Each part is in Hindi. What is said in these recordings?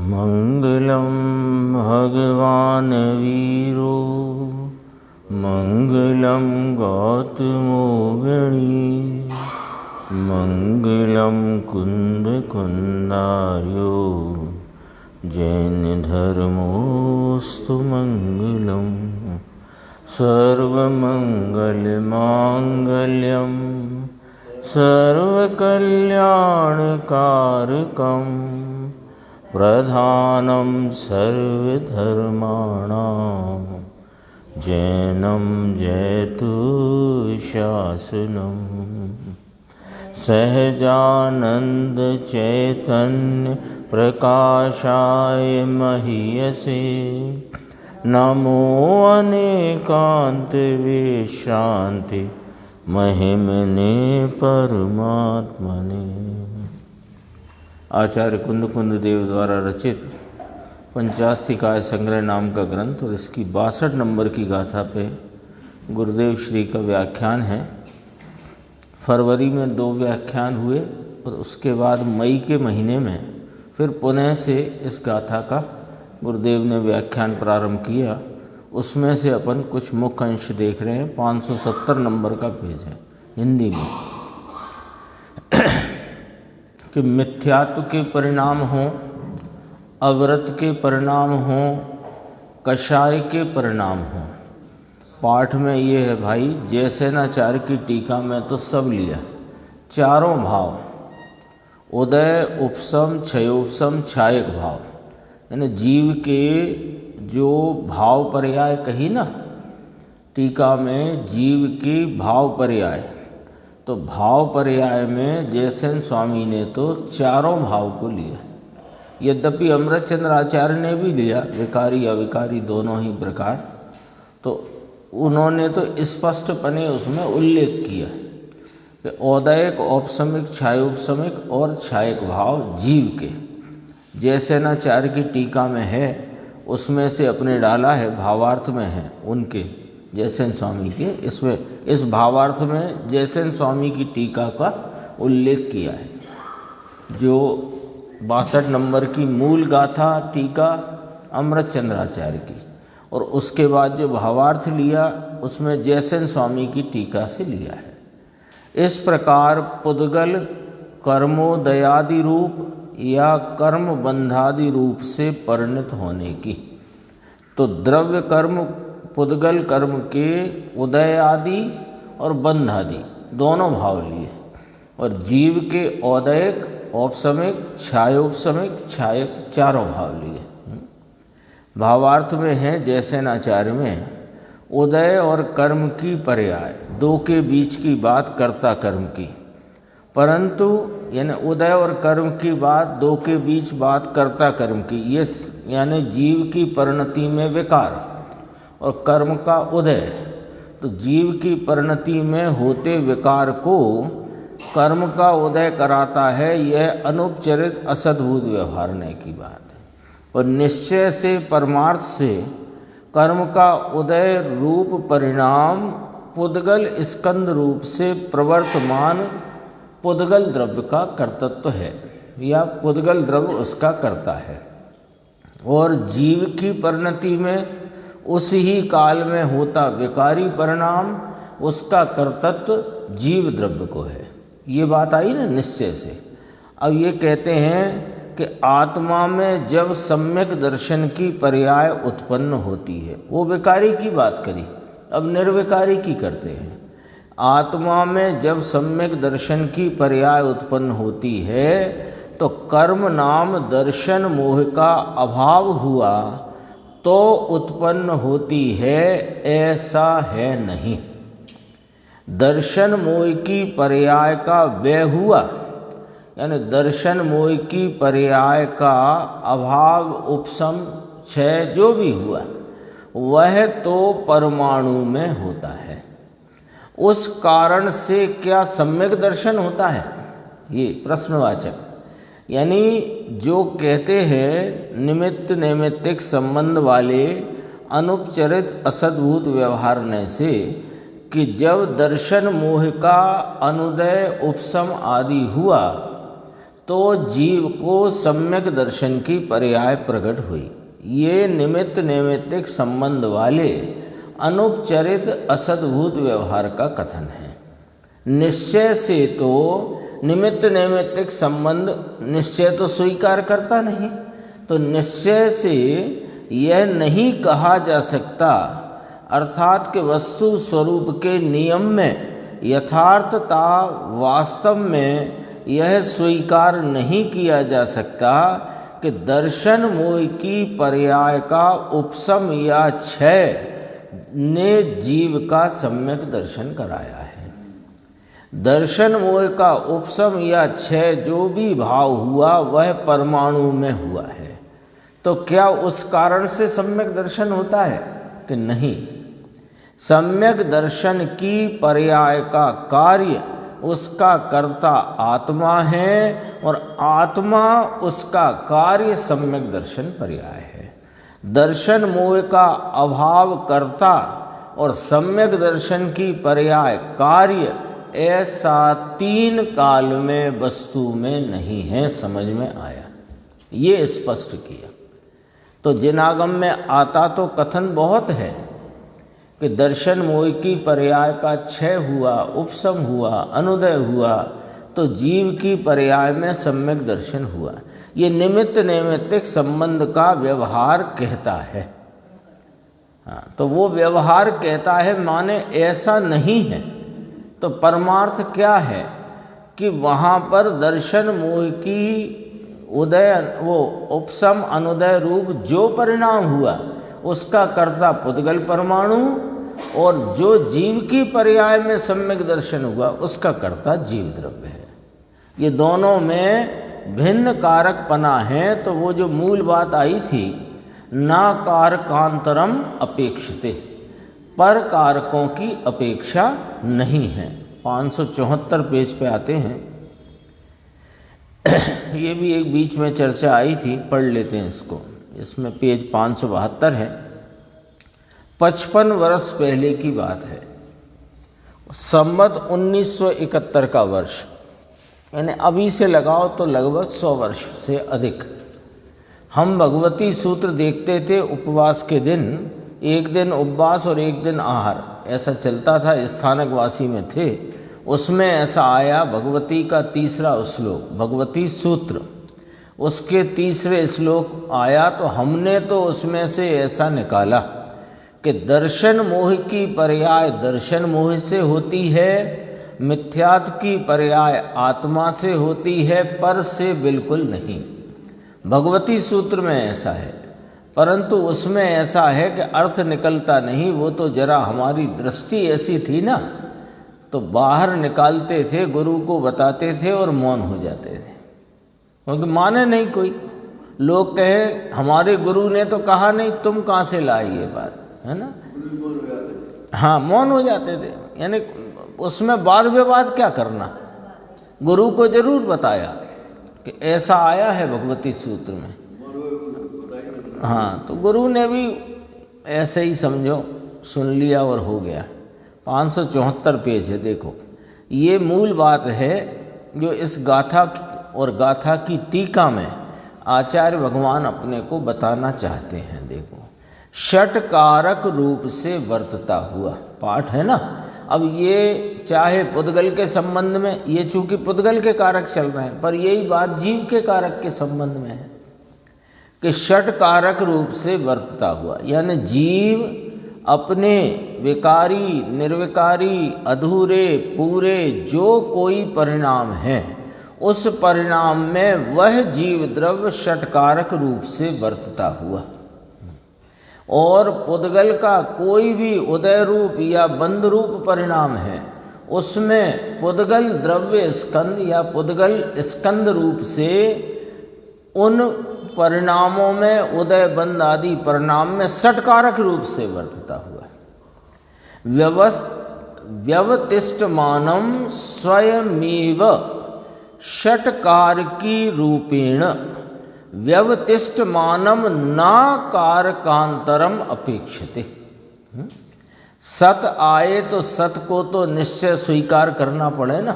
मंगलम भगवान वीरो मंगलम गौतमो गणी मंगलम कुंद कुंदार्यो जैन धर्मोस्तु मंगलम सर्वमंगलमांगल्यम सर्वकल्याणकारकं प्रधानं सर्वधर्माणां जैनं जयतु शासनं सहजानंद चैतन्य प्रकाशाय महीयसे नमो अनेकांत विश्रांति महिमने परमात्मने। आचार्य कुंद कुंद देव द्वारा रचित पंचास्तिकाय संग्रह नाम का ग्रंथ और इसकी 62 नंबर की गाथा पे गुरुदेव श्री का व्याख्यान है। फरवरी में 2 व्याख्यान हुए और उसके बाद मई के महीने में फिर पुनः से इस गाथा का गुरुदेव ने व्याख्यान प्रारंभ किया। उसमें से अपन कुछ मुख्य अंश देख रहे हैं। 570 नंबर का पेज है हिंदी में। कि मिथ्यात्व के परिणाम हों, अव्रत के परिणाम हों, कषाय के परिणाम हों। पाठ में ये है भाई, जयसेनाचार्य की टीका में तो सब लिया। चारों भाव, उदय, उपसम, क्षयोपसम, क्षायक भाव, यानी जीव के जो भाव पर्याय कही ना टीका में, जीव की भाव पर्याय, तो भाव पर्याय में जयसेन स्वामी ने तो चारों भाव को लिया। यद्यपि अमृतचंद्र आचार्य ने भी लिया, विकारी अविकारी दोनों ही प्रकार, तो उन्होंने तो स्पष्टपने उसमें उल्लेख किया कि औदयिक, औपसमिक, क्षायोपसमिक और क्षायक भाव जीव के। जयसेनाचार्य की टीका में है, उसमें से अपने डाला है, भावार्थ में है उनके जयसेन स्वामी के। इसमें इस भावार्थ में जयसेन स्वामी की टीका का उल्लेख किया है। जो 62 नंबर की मूल गाथा टीका अमृतचंद्राचार्य की, और उसके बाद जो भावार्थ लिया उसमें जयसेन स्वामी की टीका से लिया है। इस प्रकार पुद्गल कर्मोदयादि रूप या कर्म बंधादि रूप से परिणत होने की, तो द्रव्य कर्म पुद्गल कर्म के उदय आदि और बंध आदि दोनों भाव लिए, और जीव के औदयिक, औपसमिक, क्षायोपसमिक, क्षायक चारों भाव लिए। भावार्थ में है जयसेनाचार्य में, उदय और कर्म की पर्याय, दो के बीच की बात कर्ता कर्म की, परंतु यानी उदय और कर्म की बात, दो के बीच बात कर्ता कर्म की, ये यानी जीव की परिणति में विकार और कर्म का उदय। तो जीव की परिणति में होते विकार को कर्म का उदय कराता है, यह अनुपचरित असद्भुत व्यवहारने की बात है। और निश्चय से, परमार्थ से कर्म का उदय रूप परिणाम पुद्गल स्कंद रूप से प्रवर्तमान पुद्गल द्रव्य का कर्तृत्व है, या पुद्गल द्रव्य उसका करता है। और जीव की परिणति में उसी ही काल में होता विकारी परिणाम, उसका कर्तृत्व जीव द्रव्य को है। ये बात आई ना निश्चय से। अब ये कहते हैं कि आत्मा में जब सम्यक दर्शन की पर्याय उत्पन्न होती है, वो विकारी की बात करी, अब निर्विकारी की करते हैं। आत्मा में जब सम्यक दर्शन की पर्याय उत्पन्न होती है तो कर्म नाम दर्शन मोह का अभाव हुआ तो उत्पन्न होती है, ऐसा है नहीं। दर्शन मोह की पर्याय का व्यय हुआ, यानी दर्शन मोह की पर्याय का अभाव, उपशम, क्षय जो भी हुआ, वह तो परमाणु में होता है। उस कारण से क्या सम्यक दर्शन होता है? ये प्रश्नवाचक, यानी जो कहते हैं निमित्त नैमित्तिक संबंध वाले अनुपचरित असद्भुत व्यवहारने से कि जब दर्शन मोह का अनुदय उपशम आदि हुआ तो जीव को सम्यक दर्शन की पर्याय प्रकट हुई। ये निमित्त नैमित्तिक संबंध वाले अनुपचरित असद्भूत व्यवहार का कथन है। निश्चय से तो निमित्त नैमित्तिक संबंध निश्चय तो स्वीकार करता नहीं, तो निश्चय से यह नहीं कहा जा सकता, अर्थात कि वस्तु स्वरूप के नियम में यथार्थता वास्तव में यह स्वीकार नहीं किया जा सकता कि दर्शन मोह की पर्याय का उपशम या क्षय ने जीव का सम्यक दर्शन कराया है। दर्शन मोह का उपशम या क्षय जो भी भाव हुआ वह परमाणु में हुआ है, तो क्या उस कारण से सम्यक दर्शन होता है कि नहीं? सम्यक दर्शन की पर्याय का कार्य उसका कर्ता आत्मा है और आत्मा उसका कार्य सम्यक दर्शन पर्याय है। दर्शन मोह का अभाव कर्ता और सम्यक दर्शन की पर्याय कार्य, ऐसा तीन काल में वस्तु में नहीं है। समझ में आया? ये स्पष्ट किया। तो जिनागम में आता तो कथन बहुत है कि दर्शन मोह की पर्याय का क्षय हुआ, उपशम हुआ, अनुदय हुआ, तो जीव की पर्याय में सम्यक दर्शन हुआ। ये निमित्त नैमित्तिक संबंध का व्यवहार कहता है। हाँ, तो वो व्यवहार कहता है माने ऐसा नहीं है। तो परमार्थ क्या है कि वहाँ पर दर्शन मोह की उदय, वो उपशम अनुदय रूप जो परिणाम हुआ उसका कर्ता पुद्गल परमाणु, और जो जीव की पर्याय में सम्यक दर्शन हुआ उसका कर्ता जीव द्रव्य है। ये दोनों में भिन्न कारकपना है। तो वो जो मूल बात आई थी, ना कारकांतरम अपेक्षते, पर कारकों की अपेक्षा नहीं है। 574 पेज पे आते हैं। ये भी एक बीच में चर्चा आई थी, पढ़ लेते हैं इसको। इसमें पेज 572 है। 55 वर्ष पहले की बात है, संवत 1971 का वर्ष, यानी अभी से लगाओ तो लगभग 100 वर्ष से अधिक। हम भगवती सूत्र देखते थे उपवास के दिन, एक दिन उपवास और एक दिन आहार, ऐसा चलता था। स्थानकवासी में थे, उसमें ऐसा आया। भगवती का तीसरा श्लोक, भगवती सूत्र, उसके तीसरे श्लोक आया। तो हमने तो उसमें से ऐसा निकाला कि दर्शन मोह की पर्याय दर्शन मोह से होती है, मिथ्यात्व की पर्याय आत्मा से होती है, पर से बिल्कुल नहीं। भगवती सूत्र में ऐसा है, परंतु उसमें ऐसा है कि अर्थ निकलता नहीं। वो तो जरा हमारी दृष्टि ऐसी थी ना, तो बाहर निकालते थे, गुरु को बताते थे और मौन हो जाते थे, क्योंकि माने नहीं कोई। लोग कहे हमारे गुरु ने तो कहा नहीं, तुम कहाँ से लाई ये बात, है ना? हाँ, मौन हो जाते थे। यानी उसमें वाद विवाद क्या करना। गुरु को जरूर बताया कि ऐसा आया है भगवती सूत्र में। हाँ, तो गुरु ने भी ऐसे ही समझो सुन लिया और हो गया। 574 पेज है, देखो। ये मूल बात है जो इस गाथा और गाथा की टीका में आचार्य भगवान अपने को बताना चाहते हैं। देखो, षटकारक रूप से वर्तता हुआ पाठ है ना। अब ये चाहे पुद्गल के संबंध में, ये चूंकि पुद्गल के कारक चल रहे हैं, पर यही बात जीव के कारक के संबंध में है कि षटकारक रूप से वर्तता हुआ, यानी जीव अपने विकारी, निर्विकारी, अधूरे, पूरे जो कोई परिणाम है, उस परिणाम में वह जीव द्रव्य षटकारक रूप से वर्तता हुआ। और पुद्गल का कोई भी उदय रूप या बंध रूप परिणाम है, उसमें पुद्गल द्रव्य स्कंद या पुद्गल स्कंद रूप से उन परिणामों में, उदय बंध आदि परिणाम में षटकारक रूप से वर्तता हुआ। व्यवतिष्ठमानम स्वयमेव षटकारकी रूपेण व्यवतिष्ठमानम ना कारकांतरम अपेक्षते। सत आए तो सत को तो निश्चय स्वीकार करना पड़े ना,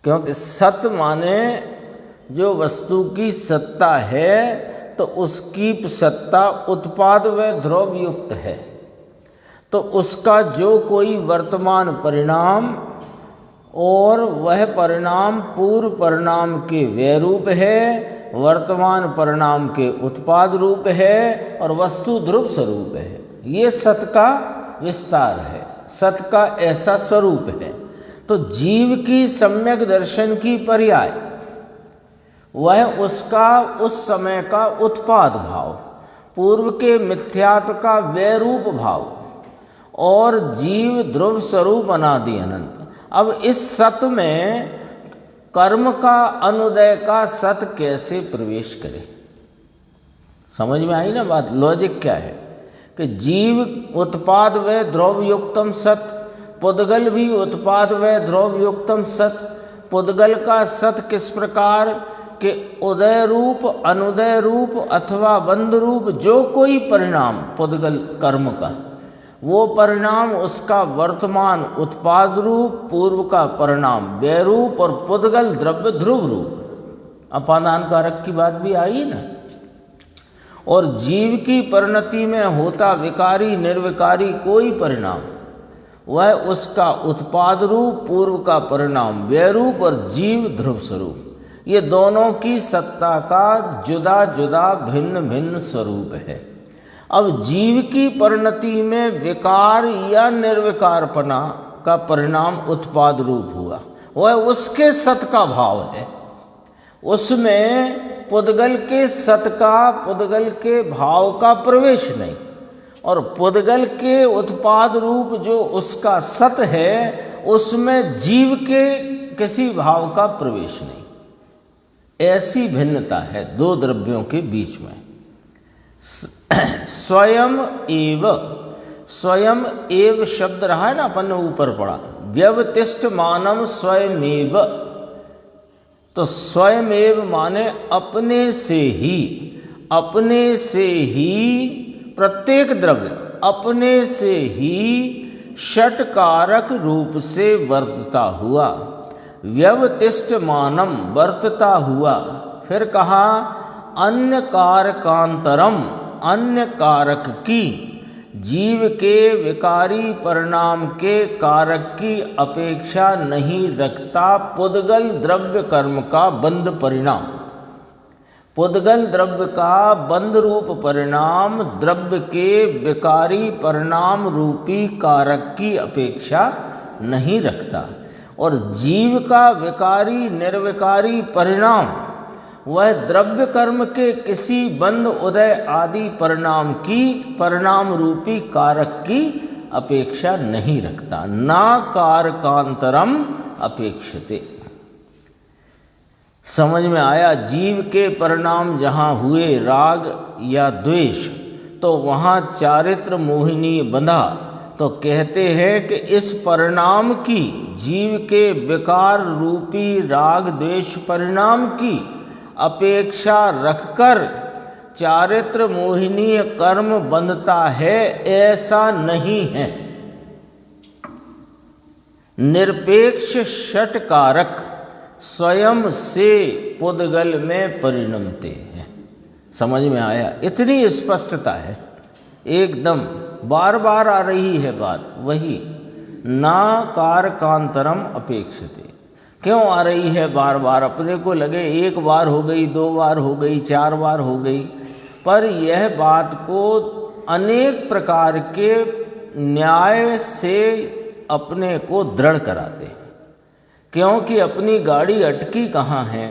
क्योंकि सत माने जो वस्तु की सत्ता है तो उसकी सत्ता उत्पाद व ध्रुव युक्त है, तो उसका जो कोई वर्तमान परिणाम और वह परिणाम पूर्व परिणाम के व्यय रूप है, वर्तमान परिणाम के उत्पाद रूप है और वस्तु ध्रुव स्वरूप है। ये सत का विस्तार है, सत का ऐसा स्वरूप है। तो जीव की सम्यक दर्शन की पर्याय वह उसका उस समय का उत्पाद भाव, पूर्व के मिथ्यात्व का व्यरूप भाव और जीव ध्रुव स्वरूप अनादि अनंत। अब इस सत में कर्म का अनुदय का सत कैसे प्रवेश करे? समझ में आई ना बात? लॉजिक क्या है कि जीव उत्पाद व ध्रुव युक्तम सत, पुद्गल भी उत्पाद व ध्रुव युक्तम सत। पुद्गल का सत किस प्रकार के उदय रूप, अनुदय रूप अथवा बंध रूप जो कोई परिणाम पुद्गल कर्म का, वो परिणाम उसका वर्तमान उत्पाद रूप, पूर्व का परिणाम व्यय रूप और पुद्गल द्रव्य ध्रुव रूप। अपादान कारक की बात भी आई ना। और जीव की परिणति में होता विकारी निर्विकारी कोई परिणाम, वह उसका उत्पाद रूप, पूर्व का परिणाम व्यय रूप और जीव ध्रुव स्वरूप, ये दोनों की सत्ता का जुदा जुदा भिन्न भिन्न स्वरूप है। अब जीव की परिणति में विकार या निर्विकारपना का परिणाम उत्पाद रूप हुआ, वह उसके सत का भाव है। उसमें पुद्गल के सत का, पुद्गल के भाव का प्रवेश नहीं, और पुद्गल के उत्पाद रूप जो उसका सत है उसमें जीव के किसी भाव का प्रवेश नहीं। ऐसी भिन्नता है दो द्रव्यों के बीच में। स्वयं एव, स्वयं एव शब्द रहा है ना, अपन ने ऊपर पढ़ा, व्यवतिष्ठ मानम स्वयमेव। तो स्वयमेव माने अपने से ही, अपने से ही प्रत्येक द्रव्य अपने से ही षटकारक रूप से वर्तता हुआ। व्यवतिष्ठ मानम वर्तता हुआ। फिर कहा अन्य कारकांतरम, अन्य कारक की, जीव के विकारी परिणाम के कारक की अपेक्षा नहीं रखता पुद्गल द्रव्य कर्म का बंध परिणाम। पुद्गल द्रव्य का बंध रूप परिणाम द्रव्य के विकारी परिणाम रूपी कारक की अपेक्षा नहीं रखता, और जीव का विकारी निर्विकारी परिणाम वह द्रव्य कर्म के किसी बंध उदय आदि परिणाम की, परिणाम रूपी कारक की अपेक्षा नहीं रखता। ना कारकांतरम अपेक्षते। समझ में आया? जीव के परिणाम जहाँ हुए राग या द्वेष, तो वहाँ चारित्र मोहिनी बंधा। तो कहते हैं कि इस परिणाम की, जीव के विकार रूपी राग द्वेष परिणाम की अपेक्षा रखकर चारित्र मोहिनी कर्म बंधता है, ऐसा नहीं है। निरपेक्ष षटकारक स्वयं से पुद्गल में परिणमते हैं। समझ में आया? इतनी स्पष्टता है एकदम, बार बार आ रही है बात वही, ना कारकांतरम अपेक्षते। क्यों आ रही है बार बार? अपने को लगे एक बार हो गई, दो बार हो गई, चार बार हो गई, पर यह बात को अनेक प्रकार के न्याय से अपने को दृढ़ कराते हैं। क्योंकि अपनी गाड़ी अटकी कहाँ है?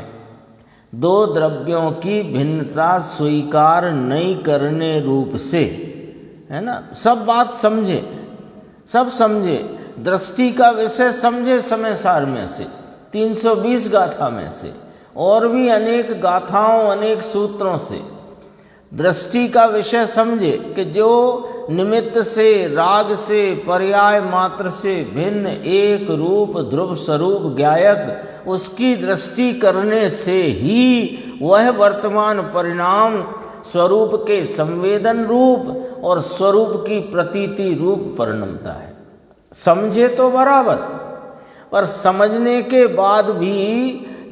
दो द्रव्यों की भिन्नता स्वीकार नहीं करने रूप से, है ना। सब बात समझे, सब समझे, दृष्टि का विषय समझे समय सार में से, 320 गाथा में से, और भी अनेक गाथाओं अनेक सूत्रों से दृष्टि का विषय समझे कि जो निमित्त से, राग से, पर्याय मात्र से भिन्न एक रूप ध्रुव स्वरूप ज्ञायक, उसकी दृष्टि करने से ही वह वर्तमान परिणाम स्वरूप के संवेदन रूप और स्वरूप की प्रतीति रूप परिणमता है। समझे तो बराबर, पर समझने के बाद भी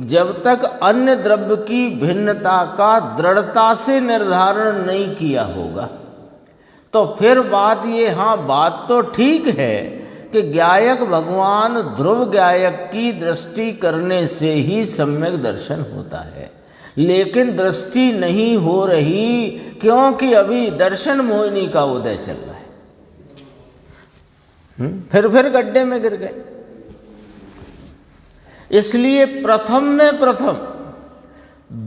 जब तक अन्य द्रव्य की भिन्नता का दृढ़ता से निर्धारण नहीं किया होगा तो फिर बात ये, हाँ बात तो ठीक है कि ज्ञायक भगवान ध्रुव ज्ञायक की दृष्टि करने से ही सम्यक दर्शन होता है, लेकिन दृष्टि नहीं हो रही क्योंकि अभी दर्शन मोहिनी का उदय चल रहा है। फिर गड्ढे में गिर गए। इसलिए प्रथम में प्रथम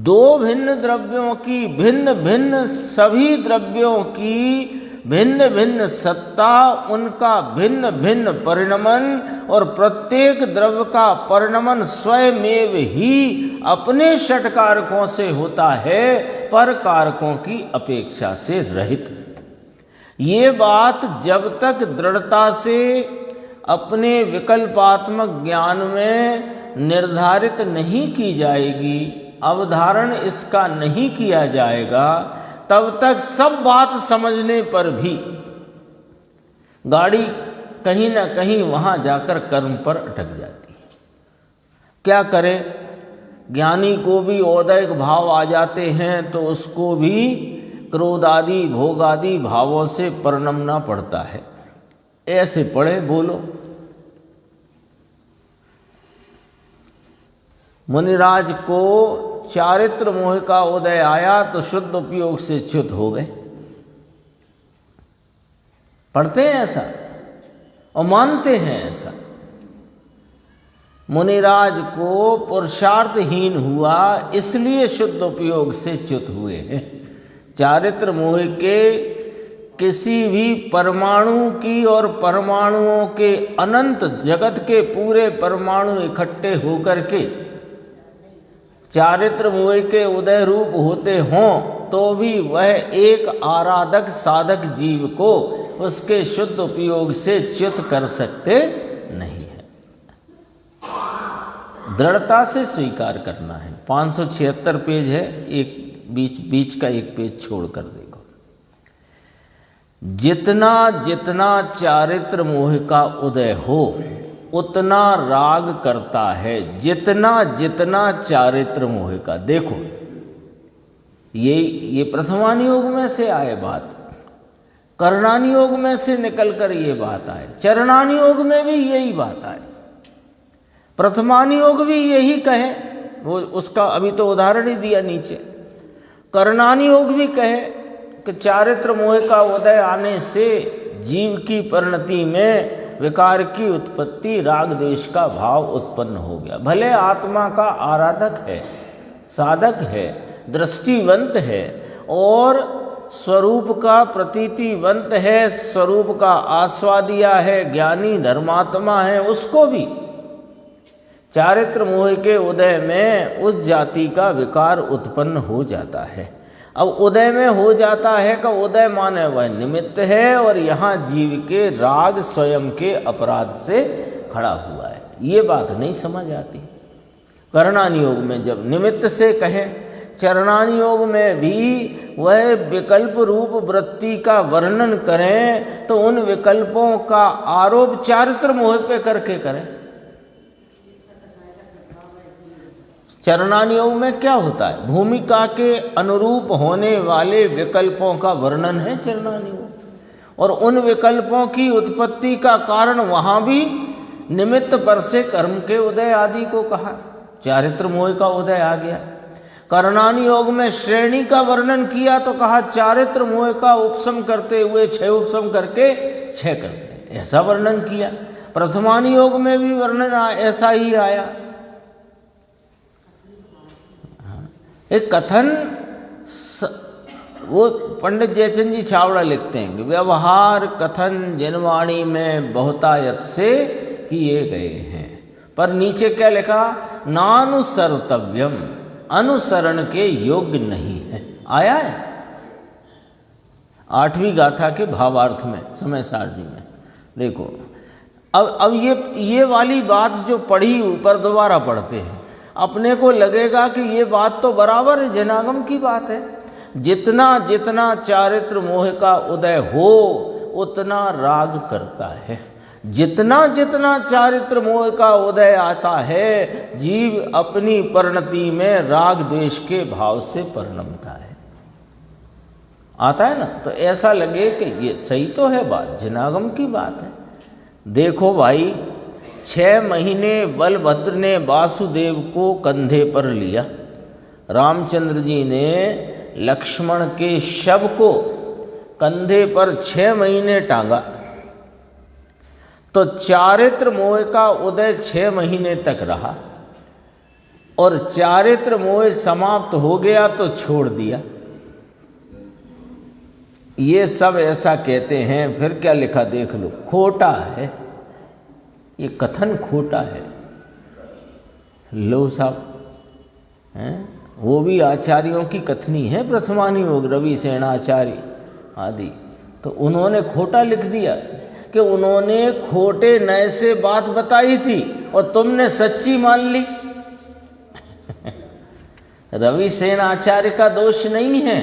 दो भिन्न द्रव्यों की भिन्न भिन्न सभी द्रव्यों की भिन्न भिन्न सत्ता, उनका भिन्न भिन्न परिणमन और प्रत्येक द्रव्य का परिणमन स्वयमेव ही अपने षटकारकों से होता है, पर कारकों की अपेक्षा से रहित। ये बात जब तक दृढ़ता से अपने विकल्पात्मक ज्ञान में निर्धारित नहीं की जाएगी, अवधारण इसका नहीं किया जाएगा, तब तक सब बात समझने पर भी गाड़ी कहीं ना कहीं वहां जाकर कर्म पर अटक जाती है। क्या करे, ज्ञानी को भी औदैहिक भाव आ जाते हैं तो उसको भी क्रोध आदि भोग आदि भावों से परिणमना पड़ता है। ऐसे पढ़े बोलो। मुनिराज को चारित्र मोह का उदय आया तो शुद्ध उपयोग से च्युत हो गए। पढ़ते हैं ऐसा और मानते हैं ऐसा। मुनिराज को पुरुषार्थहीन हुआ इसलिए शुद्ध उपयोग से च्युत हुए हैं। चारित्र मोह के किसी भी परमाणु की और परमाणुओं के अनंत जगत के पूरे परमाणु इकट्ठे होकर के चारित्र मोह के उदय रूप होते हों तो भी वह एक आराधक साधक जीव को उसके शुद्ध उपयोग से च्युत कर सकते नहीं है। दृढ़ता से स्वीकार करना है। 576 पेज है, एक बीच का एक पेज छोड़कर देखो। जितना जितना चारित्र मोह का उदय हो उतना राग करता है, जितना जितना चारित्र मोह का। देखो ये प्रथमानि योग में से आए बात, करणानि योग में से निकलकर ये बात आए, चरणानि योग में भी यही बात आए, प्रथमानि योग भी यही कहे। वो उसका अभी तो उदाहरण ही दिया नीचे। करणानि योग भी कहे कि चारित्र मोह का उदय आने से जीव की परिणति में विकार की उत्पत्ति, राग द्वेष का भाव उत्पन्न हो गया। भले आत्मा का आराधक है, साधक है, दृष्टिवंत है और स्वरूप का प्रतीतिवंत है, स्वरूप का आस्वादिया है, ज्ञानी धर्मात्मा है, उसको भी चारित्र मोह के उदय में उस जाति का विकार उत्पन्न हो जाता है। अब उदय में हो जाता है का उदय माने वह निमित्त है और यहाँ जीव के राग स्वयं के अपराध से खड़ा हुआ है। ये बात नहीं समझ आती। करणानि योग में जब निमित्त से कहे, चरणानि योग में भी वह विकल्प रूप वृत्ति का वर्णन करें तो उन विकल्पों का आरोप चारित्र मोह पे करके करें। चरणानि योग में क्या होता है? भूमिका के अनुरूप होने वाले विकल्पों का वर्णन है चरणानि योग, और उन विकल्पों की उत्पत्ति का कारण वहाँ भी निमित्त पर से कर्म के उदय आदि को कहा। चारित्र मोह का उदय आ गया। करणानि योग में श्रेणी का वर्णन किया तो कहा चारित्र मोह का उपशम करते हुए 6 उपशम करके 6 करते, ऐसा वर्णन किया। प्रथमानि योग में भी वर्णन ऐसा ही आया। एक कथन वो पंडित जयचंद जी छावड़ा लिखते हैं कि व्यवहार कथन जिनवाणी में बहुतायत से किए गए हैं, पर नीचे क्या लिखा? नानुसर्तव्यम, अनुसरण के योग्य नहीं है। आया है 8वीं गाथा के भावार्थ में, समय सारणी में। देखो अब ये वाली बात जो पढ़ी ऊपर दोबारा पढ़ते हैं, अपने को लगेगा कि ये बात तो बराबर है, जनागम की बात है। जितना जितना चारित्र मोह का उदय हो उतना राग करता है। जितना जितना चारित्र मोह का उदय आता है, जीव अपनी परिणति में राग द्वेष के भाव से परिणमता है। आता है ना, तो ऐसा लगे कि ये सही तो है बात, जिनागम की बात है। देखो भाई, 6 महीने बलभद्र ने वासुदेव को कंधे पर लिया, रामचंद्र जी ने लक्ष्मण के शव को कंधे पर 6 महीने टांगा। तो चारित्र मोह का उदय 6 महीने तक रहा, और चारित्र मोह समाप्त हो गया तो छोड़ दिया। ये सब ऐसा कहते हैं, फिर क्या लिखा देख लो, खोटा है, ये कथन खोटा है। लो साहब हैं, वो भी आचार्यों की कथनी है, प्रथमानी योग रवि सेनाचार्य आदि, तो उन्होंने खोटा लिख दिया कि उन्होंने खोटे नए से बात बताई थी और तुमने सच्ची मान ली। रवि सेनाचार्य का दोष नहीं है,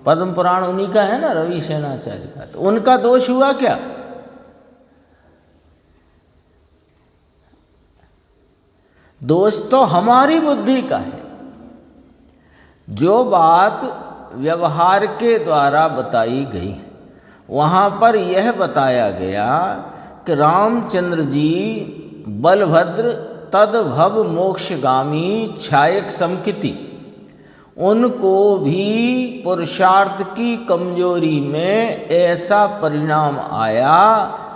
पद्म पुराण उन्हीं का है ना, रवि सेनाचार्य का, तो उनका दोष हुआ क्या? दोष तो हमारी बुद्धि का है। जो बात व्यवहार के द्वारा बताई गई, वहाँ पर यह बताया गया कि रामचंद्र जी बलभद्र तदभव मोक्षगामी छायक समकिति, उनको भी पुरुषार्थ की कमजोरी में ऐसा परिणाम आया,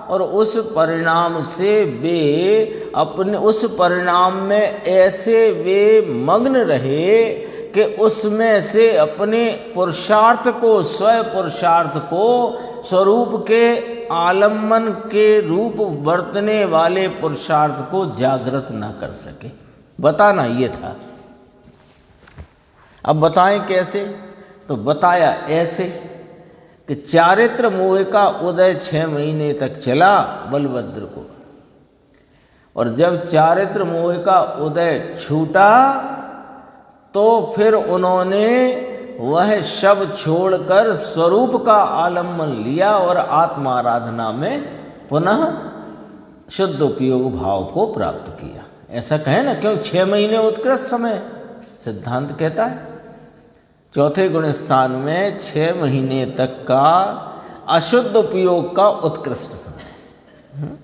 और उस परिणाम से वे अपने उस परिणाम में ऐसे वे मग्न रहे कि उसमें से अपने पुरुषार्थ को, स्वयं पुरुषार्थ को स्वरूप के आलम्बन के रूप बरतने वाले पुरुषार्थ को जागृत ना कर सके। बताना ये था। अब बताएं कैसे? तो बताया ऐसे कि चारित्र मोह का उदय 6 महीने तक चला बलभद्र को, और जब चारित्र मोह का उदय छूटा तो फिर उन्होंने वह शव छोड़कर स्वरूप का आलम्बन लिया और आत्माराधना में पुनः शुद्ध उपयोग भाव को प्राप्त किया। ऐसा कहे ना, क्यों 6 महीने उत्कृष्ट समय सिद्धांत कहता है। चौथे गुण स्थान में 6 महीने तक का अशुद्ध उपयोग का उत्कृष्ट समय।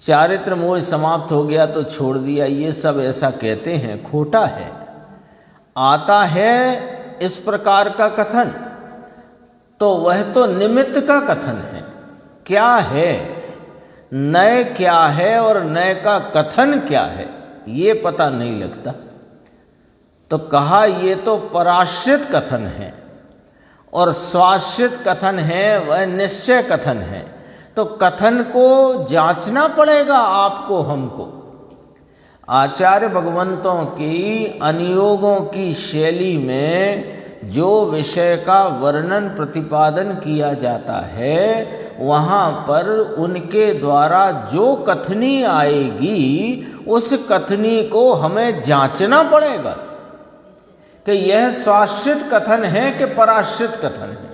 चारित्र मोह समाप्त हो गया तो छोड़ दिया, ये सब ऐसा कहते हैं, खोटा है। आता है इस प्रकार का कथन तो वह तो निमित्त का कथन है। क्या है नय, क्या है और नय का कथन क्या है, ये पता नहीं लगता। तो कहा ये तो पराश्रित कथन है, और स्वाश्रित कथन है वह निश्चय कथन है। तो कथन को जांचना पड़ेगा आपको, हमको। आचार्य भगवंतों की अनुयोगों की शैली में जो विषय का वर्णन प्रतिपादन किया जाता है, वहाँ पर उनके द्वारा जो कथनी आएगी उस कथनी को हमें जांचना पड़ेगा कि यह स्वाश्रित कथन है कि पराश्रित कथन है।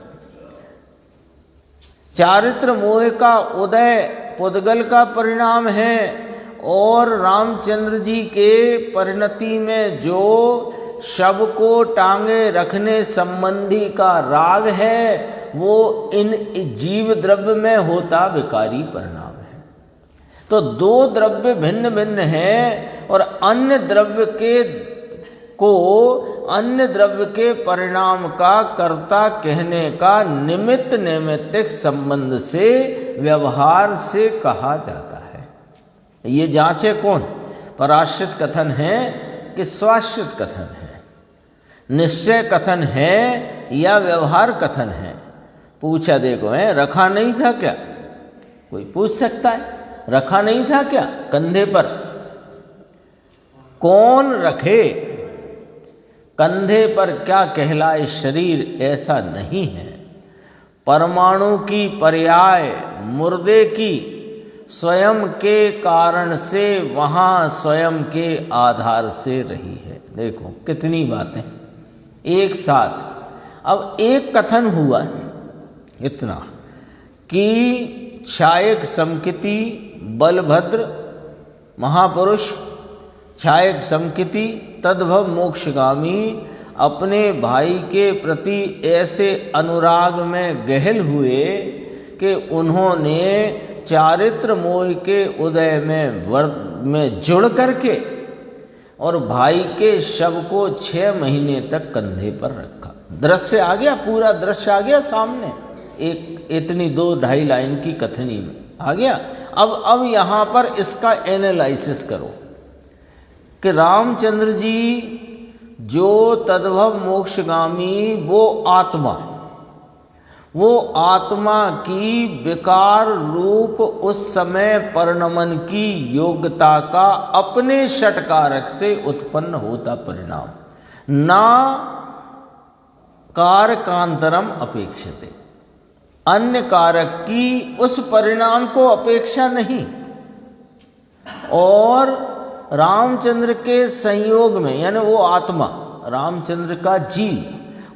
चारित्र मोह का उदय पुद्गल का परिणाम है, और रामचंद्र जी के परिणति में जो शव को टांगे रखने संबंधी का राग है, वो इन जीव द्रव्य में होता विकारी परिणाम है। तो 2 द्रव्य भिन्न भिन्न हैं, और अन्य द्रव्य के परिणाम का कर्ता कहने का निमित्त नैमित्तिक संबंध से, व्यवहार से कहा जाता है। ये जांचे कौन? पराश्रित कथन है कि स्वाश्रित कथन है, निश्चय कथन है या व्यवहार कथन है। पूछा देखो, है रखा नहीं था क्या? कोई पूछ सकता है, रखा नहीं था क्या कंधे पर? कौन रखे? कंधे पर क्या कहलाए शरीर, ऐसा नहीं है। परमाणु की पर्याय मुर्दे की स्वयं के कारण से वहाँ स्वयं के आधार से रही है। देखो कितनी बातें एक साथ। अब एक कथन हुआ इतना कि छायक समकिति बलभद्र महापुरुष छायक समकिति तद्भव मोक्षगामी अपने भाई के प्रति ऐसे अनुराग में गहल हुए कि उन्होंने चारित्र मोह के उदय में जुड़ करके और भाई के शव को 6 महीने तक कंधे पर रखा। दृश्य आ गया, पूरा दृश्य आ गया सामने, एक इतनी 2-2.5 लाइन की कथनी में आ गया। अब यहाँ पर इसका एनालिसिस करो कि रामचंद्र जी जो तद्भव मोक्षगामी वो आत्मा की विकार रूप उस समय परिणमन की योग्यता का अपने षटकारक से उत्पन्न होता परिणाम, ना कारकांतरम अपेक्षते, अन्य कारक की उस परिणाम को अपेक्षा नहीं। और रामचंद्र के संयोग में, यानी वो आत्मा, रामचंद्र का जीव,